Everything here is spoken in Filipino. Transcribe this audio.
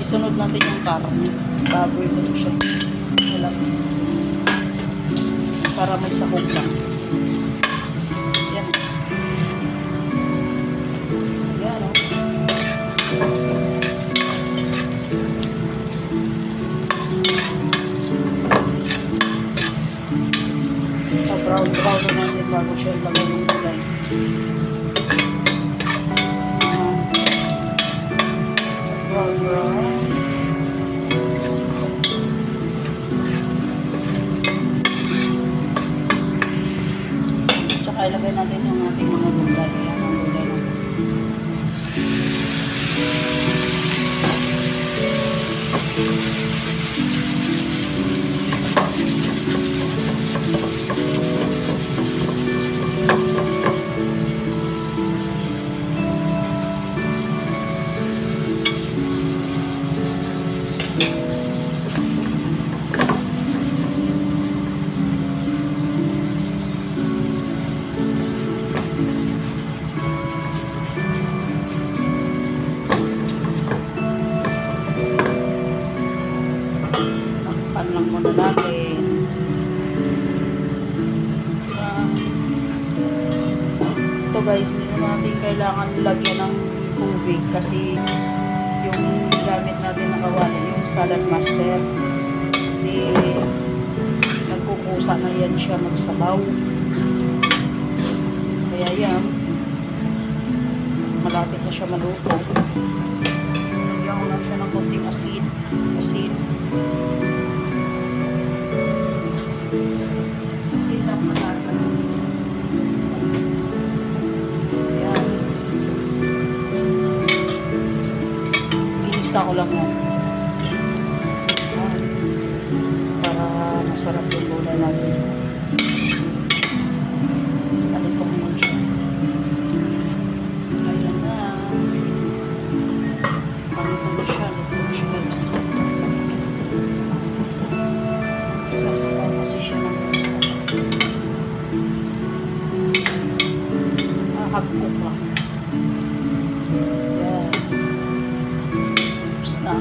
Sunod natin yung karne. Baboy ko ito siya. Wala. Para may sahog lang. Yan. Yan, o. Brown na natin bago siya lagay yung gulay. Brown. Tsaka ilagay natin yung ating mga gulay. Ayan ang gulay natin. Lang muna natin. Ito guys, hindi natin kailangan lagyan ng tubig kasi yung gamit natin na kawali, yung salad master, nagkukusa na yan siya magsabaw. Kaya yan, malapit na siya maluto. Lagyan ko lang siya ng konting asin. Isa ko lang yan. Para masarap yung gulay natin. Balik ko naman siya. Ayan na. Balik ko na siya. Luto na siya guys. Sasabaw kasi siya ng pusa. Hagkok lang. Yan. Na